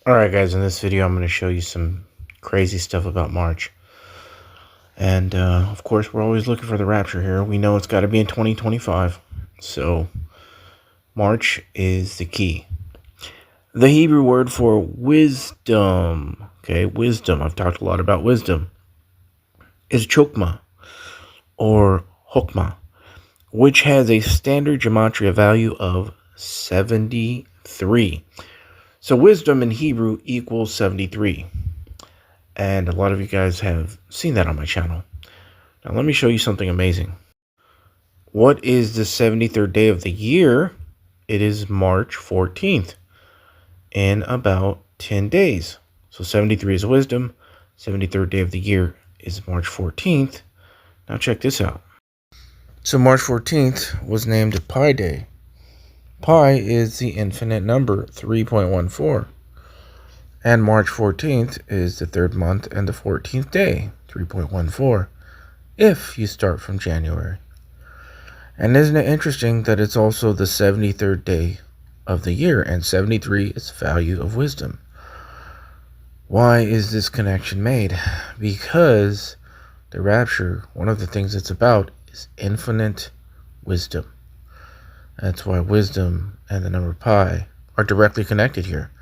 Alright guys, in this video I'm going to show you some crazy stuff about March. And of course we're always looking for the rapture here. We know it's got to be in 2025. So March is the key. The Hebrew word for wisdom, okay, wisdom, I've talked a lot about wisdom, is chokmah or hokmah, which has a standard gematria value of 73. So wisdom in Hebrew equals 73. And a lot of you guys have seen that on my channel. Now let me show you something amazing. What is the 73rd day of the year? It is March 14th. In about 10 days. So 73 is wisdom. 73rd day of the year is March 14th. Now check this out. So March 14th was named Pi Day. Pi is the infinite number, 3.14. And March 14th is the third month and the 14th day, 3.14, if you start from January. And isn't it interesting that it's also the 73rd day of the year, and 73 is the value of wisdom? Why is this connection made? Because the rapture, one of the things it's about is infinite wisdom. That's why wisdom and the number pi are directly connected here.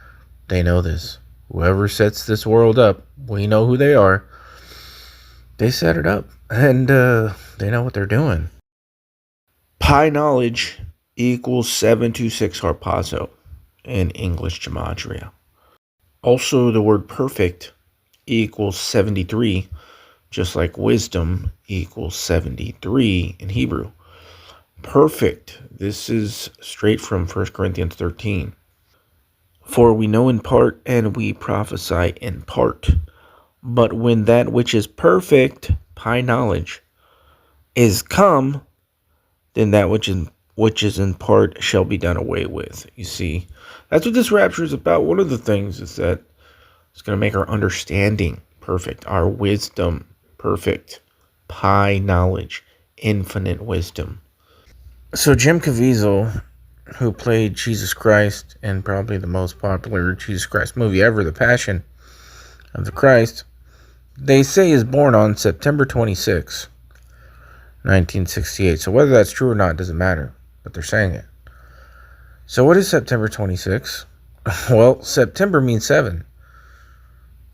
They know this. Whoever sets this world up, we know who they are. They set it up, and they know what they're doing. Pi knowledge equals 726 harpazo in English gematria. Also, the word perfect equals 73, just like wisdom equals 73 in Hebrew. Perfect. This is straight from 1 Corinthians 13. For we know in part, and we prophesy in part. But when that which is perfect, pi knowledge, is come, then that which is in part shall be done away with. You see, that's what this rapture is about. One of the things is that it's going to make our understanding perfect, our wisdom perfect, pi knowledge, infinite wisdom. So Jim Caviezel, who played Jesus Christ in probably the most popular Jesus Christ movie ever, The Passion of the Christ, they say is born on September 26, 1968. So whether that's true or not doesn't matter, but they're saying it. So what is September 26? Well, September means 7.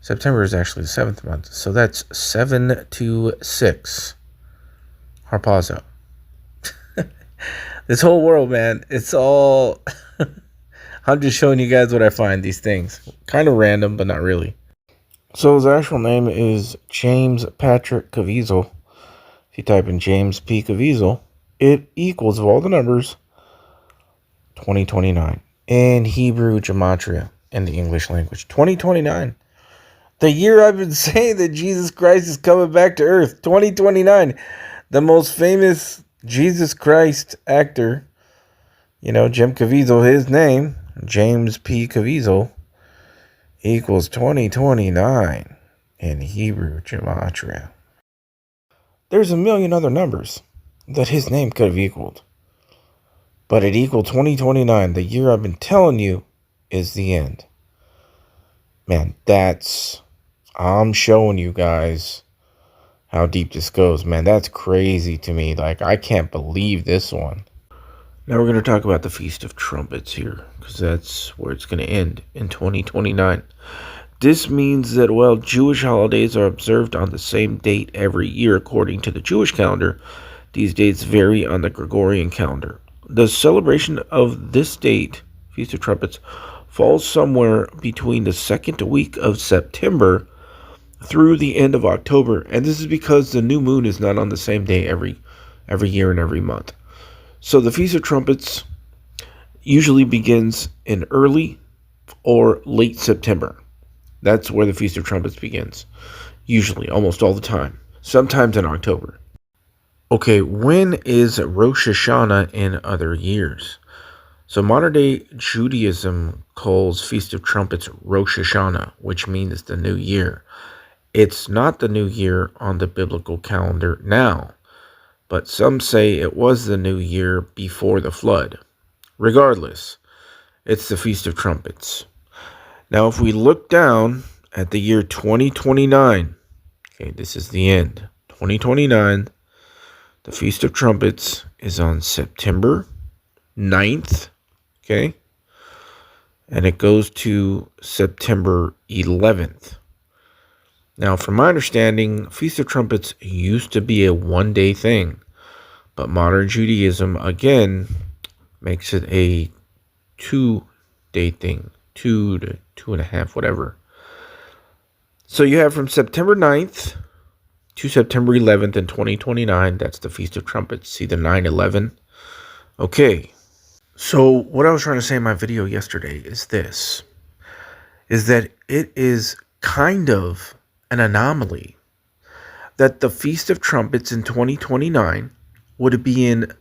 September is actually the 7th month. So that's 726 harpazo. This whole world, man, it's all... I'm just showing you guys what I find, these things. Kind of random, but not really. So his actual name is James Patrick Caviezel. If you type in James P. Caviezel, it equals, of all the numbers, 2029. In Hebrew gematria, in the English language. 2029. The year I've been saying that Jesus Christ is coming back to earth. 2029. The most famous Jesus Christ actor, Jim Caviezel, his name, James P. Caviezel, equals 2029 in Hebrew gematria. There's a million other numbers that his name could have equaled, but it equaled 2029. The year I've been telling you is the end. Man, I'm showing you guys how deep this goes. Man, that's crazy to me. Like, I can't believe this one. Now we're going to talk about the Feast of Trumpets here, because that's where it's going to end in 2029. This means that while Jewish holidays are observed on the same date every year according to the Jewish calendar, these dates vary on the Gregorian calendar. The celebration of this date, Feast of Trumpets, falls somewhere between the second week of September through the end of October, and this is because the new moon is not on the same day every year and every month. So the Feast of Trumpets usually begins in early or late September. That's where the Feast of Trumpets begins. Usually, almost all the time. Sometimes in October. Okay, when is Rosh Hashanah in other years? So modern-day Judaism calls Feast of Trumpets Rosh Hashanah, which means the new year. It's not the new year on the biblical calendar now, but some say it was the new year before the flood. Regardless, it's the Feast of Trumpets. Now, if we look down at the year 2029, okay, this is the end. 2029, the Feast of Trumpets is on September 9th, okay? And it goes to September 11th. Now, from my understanding, Feast of Trumpets used to be a one-day thing, but modern Judaism, again, makes it a two-day thing, 2 to 2.5, whatever. So you have from September 9th to September 11th in 2029, that's the Feast of Trumpets. See the 9/11? Okay, so what I was trying to say in my video yesterday is this, is that it is kind of an anomaly that the Feast of Trumpets in 2029 would be in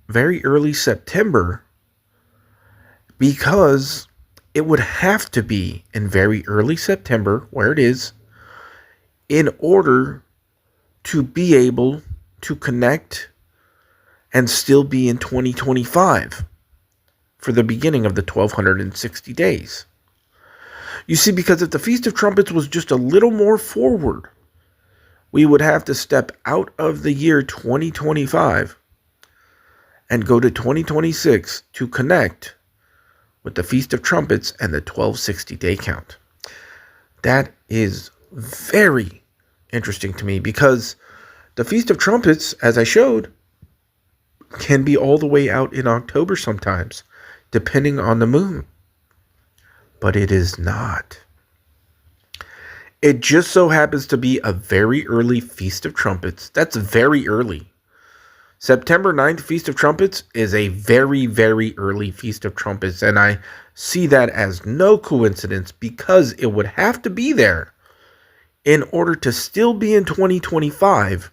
very early September, because it would have to be in very early September, where it is, in order to be able to connect and still be in 2025 for the beginning of the 1260 days. You see, because if the Feast of Trumpets was just a little more forward, we would have to step out of the year 2025 and go to 2026 to connect with the Feast of Trumpets and the 1260 day count. That is very interesting to me, because the Feast of Trumpets, as I showed, can be all the way out in October sometimes, depending on the moon. But it is not. It just so happens to be a very early Feast of Trumpets. That's very early. September 9th Feast of Trumpets is a very, very early Feast of Trumpets, and I see that as no coincidence, because it would have to be there in order to still be in 2025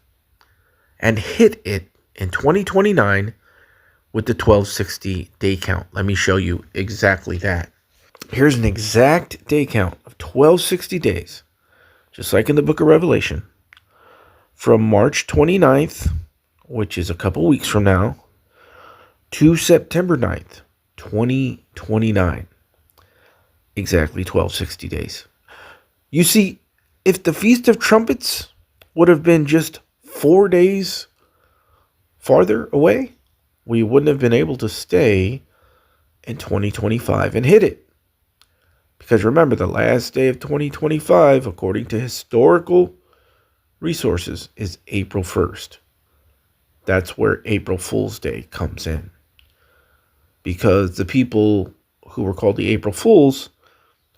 and hit it in 2029 with the 1260 day count. Let me show you exactly that. Here's an exact day count of 1260 days, just like in the book of Revelation, from March 29th, which is a couple weeks from now, to September 9th, 2029. Exactly 1260 days. You see, if the Feast of Trumpets would have been just 4 days farther away, we wouldn't have been able to stay in 2025 and hit it. Because remember, the last day of 2025, according to historical resources, is April 1st. That's where April Fool's Day comes in. Because the people who were called the April Fools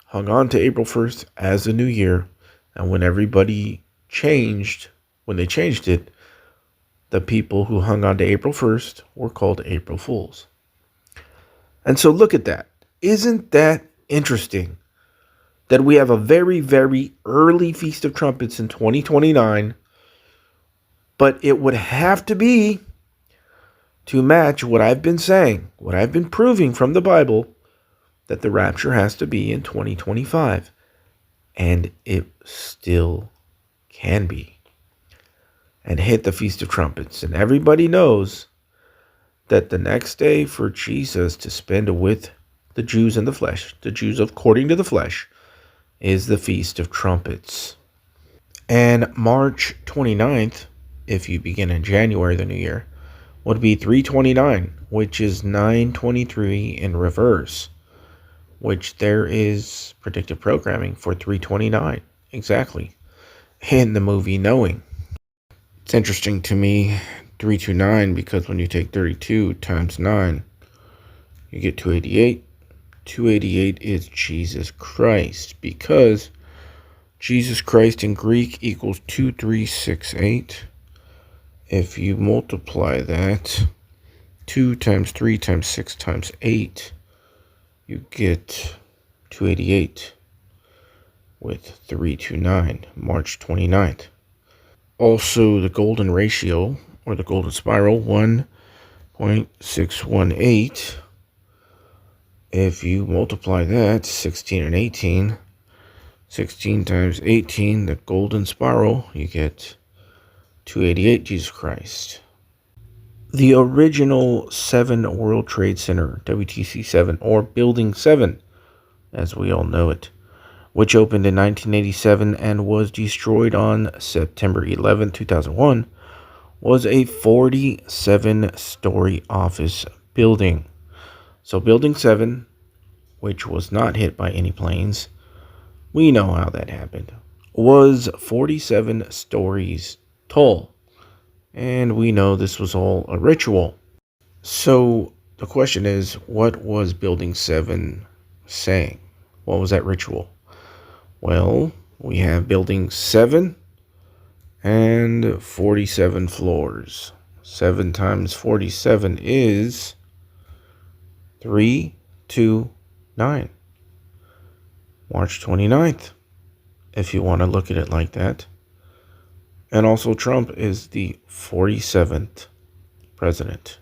hung on to April 1st as the new year. And when everybody changed, when they changed it, the people who hung on to April 1st were called April Fools. And so look at that. Isn't that interesting that we have a very, very early Feast of Trumpets in 2029, but it would have to be to match what I've been saying, what I've been proving from the Bible, that the rapture has to be in 2025. And it still can be. And hit the Feast of Trumpets. And everybody knows that the next day for Jesus to spend with the Jews in the flesh, the Jews according to the flesh, is the Feast of Trumpets. And March 29th, if you begin in January, the new year, would be 329, which is 923 in reverse, which there is predictive programming for 329, exactly, in the movie Knowing. It's interesting to me, 329, because when you take 32 times 9, you get 288. 288 is Jesus Christ, because Jesus Christ in Greek equals 2368. If you multiply that, 2 times 3 times 6 times 8, you get 288 with 329, March 29th. Also, the golden ratio, or the golden spiral, 1.618. If you multiply that, 16 and 18, 16 times 18, the golden spiral, you get 288, Jesus Christ. The original 7 World Trade Center, WTC 7, or Building 7, as we all know it, which opened in 1987 and was destroyed on September 11, 2001, was a 47-story office building. So Building 7, which was not hit by any planes, we know how that happened, was 47 stories tall. And we know this was all a ritual. So the question is, what was Building 7 saying? What was that ritual? Well, we have Building 7 and 47 floors. 7 times 47 is 329. March 29th, if you want to look at it like that. And also Trump is the 47th president.